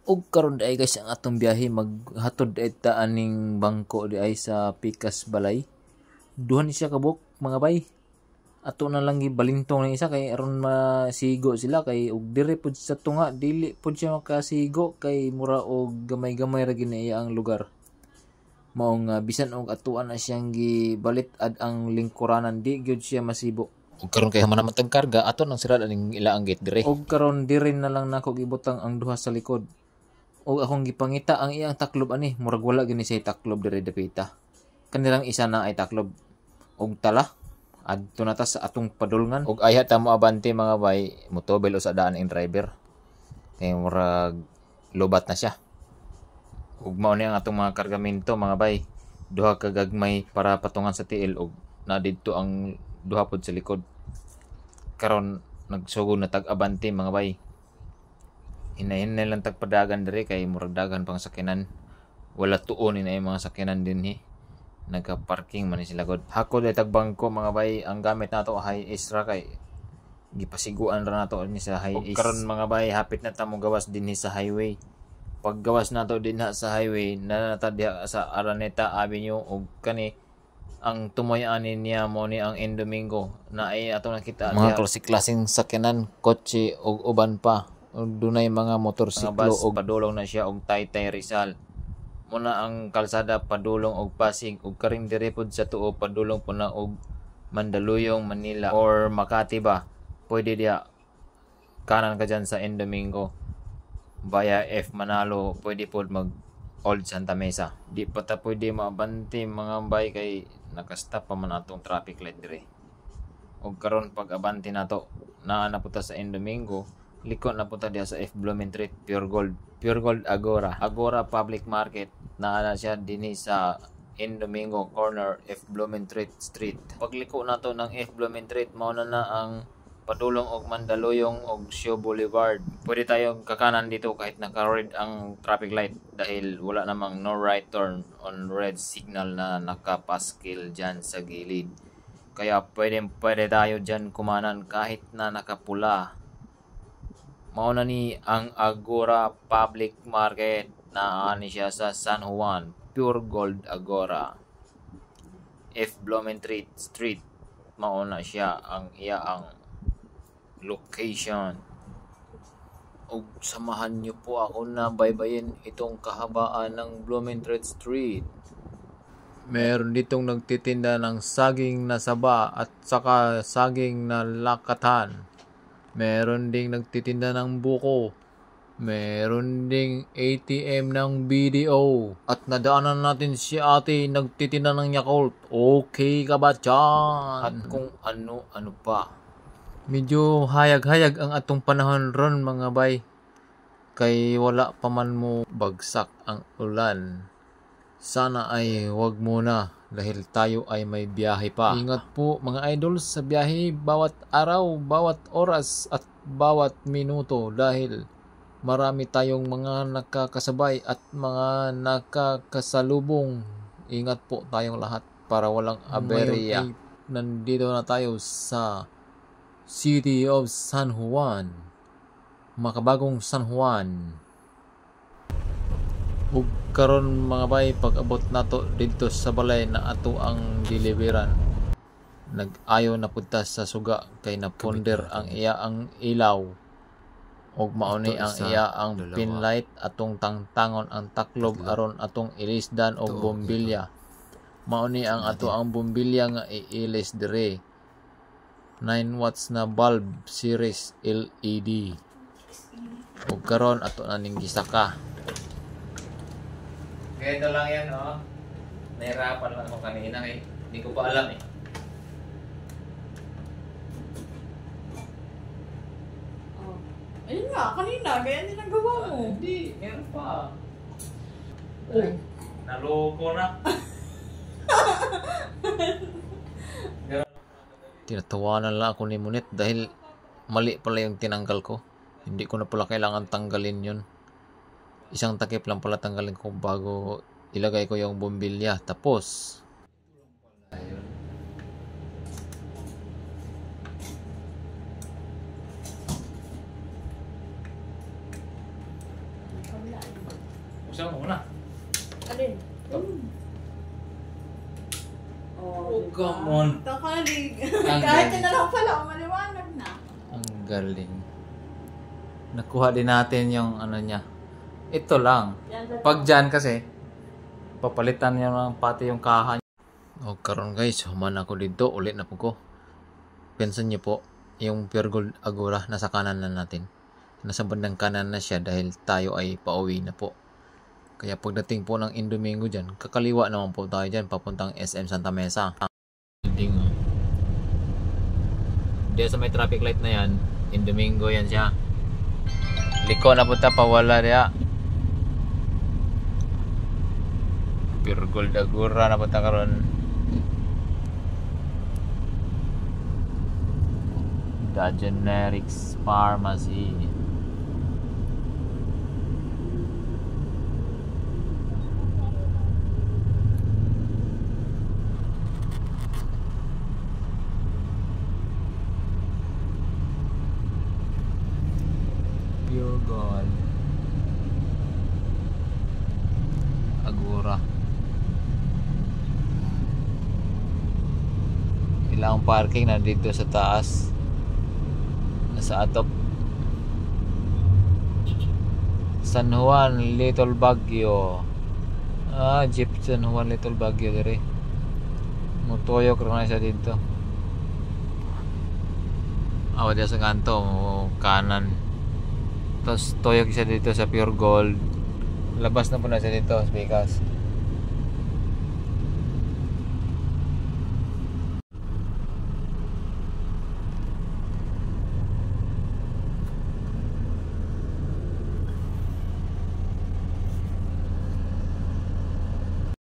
Og karon di ay guys ang atong biyahe maghatod eta aning bangko di ay sa Pikas Balay. Duha ni siya kabuk mga bay. Ato na lang gibalintong ng isa kay aron masigo sila kay og dire pud sa tunga dili pud siya makasigo kay mura og gamay-gamay ra gini ang lugar. Mao nga bisan og atuan na siyang gibalit ad ang lingkuranan di gyud siya masibo. Ug karon kay man naman tang karga ato nang sirad aning ilaang gate dire. Og karon dire na lang nako gibutang ang duha sa likod. Og akong gipangita ang iyang taklob ani murag wala gini siya taklob dire dapita. Kanilang isa na ay taklob. Og tala adto na ta sa atong padulngan. Ug ayha ta mo abante mga bay motobel usa daan ang driver. Kay murag lobat na siya. Ug mao ni ang atong mga kargamento mga bay. Duha ka gagmay para patungan sa tiil ug na didto ang duha pod sa likod. Karon nagsugod na tag-abante mga bay. Hinahinay lang tagpadagan diri kay murag dagan pang sakinan. Wala tuon ni mga sakinan dinhi. Nagka-parking man ni sila god. Hako day tagbangko mga bay, ang gamit nato high ace ra kay gipasiguan ra nato ni sa high ace. Karon mga bay, hapit na ta mo gawas dinhi sa highway. Paggawas nato dinha sa highway na nata diha sa Araneta Avenue ug kani ang tumoy ani niya mo ni ang Indomingo na ay ato nakita Mga klaseng sakyanan, kotse ug uban pa. Dunay mga motorsiklo og padulong na siya og Taytay Rizal. Muna ang kalsada padulong og Pasig ug karing dire pod sa tuo padulong po na og Mandaluyong, Manila or Makati ba. Pwede dia kanan ka dyan sa Indomingo. Via F Manalo, pwede pod mag Old Santa Mesa. Di pa ta pwede maabante mga bay kay nakastop pa man atong traffic light dire. Og karon pag abante nato naa na puta sa Indomingo, liko na punta diya sa F Blumentritt Pure Gold Agora Public Market na siya dinhi sa Indomingo corner F Blumentritt Street. Pagliko nato ng F Blumentritt mao na ang padulong og Mandaluyong og Sio Boulevard. Pwede tayong kakanan dito kahit naka-red ang traffic light dahil wala namang no right turn on red signal na nakapaskil dyan sa gilid. Kaya pwede tayo dyan kumanan kahit na nakapula. Mauna ni ang Agora Public Market na ani siya sa San Juan, Pure Gold Agora. F Blumentritt Street, mauna siya ang location. Ug samahan niyo po ako na baybayin itong kahabaan ng Blumentritt Street. Meron ditong nagtitinda ng saging na saba at saka saging na lakatan. Meron ding nagtitinda ng buko. Meron ding ATM ng BDO. At nadaanan natin si ate nagtitinda ng Yakult. Okay ka ba dyan? At kung ano pa. Medyo hayag-hayag ang atong panahon ron mga bay. Kay wala pa man mo bagsak ang ulan. Sana ay wag muna dahil tayo ay may biyahe pa. Ingat po mga idol sa biyahe bawat araw, bawat oras at bawat minuto dahil marami tayong mga nakakasabay at mga nakakasalubong. Ingat po tayong lahat para walang aberya. Nandito na tayo sa City of San Juan. Makabagong San Juan. Ug karon mga bay pag-abot nato dito sa balay na ato ang deliveran. Nag-ayo na punta sa suga kay naponder ang iya ang ilaw. Og mauni ang iya ang pin light atong tangtangon ang taklob aron atong ilisdan og bombilya. Mauni ang ato ang bombilya nga iilis dire. 9 watts na bulb series LED. Ug karon ato na ning gisaka. Kaya ito lang yan, oh. Nahirapan lang ako kanina eh. Hindi ko pa alam eh. Oh. Ayun nga, kanina. Kaya hindi nagawa mo. Hindi, meron pa. Oh. Naloko na. Tinatawanan lang ako ni Munit dahil mali pala yung tinanggal ko. Hindi ko na pala kailangan tanggalin yun. Isang takip lang pala tanggalin ko bago ilagay ko yung bombilya. Tapos, Wala. Buksan mo muna. Alin? Ito. Oh, come on. Takalig. Ang Kahit galing. na lang pala, maliwanag na. Ang galing. Nakuha din natin yung ano niya. Ito lang. Yan ba? Pag dyan kasi, papalitan niya lang pati yung kahan. O karon guys, human ako dito. Ulit na po ko. Pensan niyo po, yung Pure Gold Agora nasa kanan na natin. Nasa bandang kanan na siya dahil tayo ay pauwi na po. Kaya pagdating po ng Indomingo dyan, kakaliwa naman po tayo dyan papuntang SM Santa Mesa. Building, oh. Diyan sa may traffic light na yan, Indomingo yan siya. Liko na punta pa, wala diya. Pure Gold Agora na punta karon. The Generics Pharmacy. Pure Gold Agora. Ilang parking na dito sa taas. Nasa atop. San Juan Little Baguio. Jeep San Juan Little Baguio dire. Motoyok rin na siya dito. Awa dia sa kanto kanan. Tapos toyok siya dito sa Pure Gold. Labas na po na siya dito, Spikas.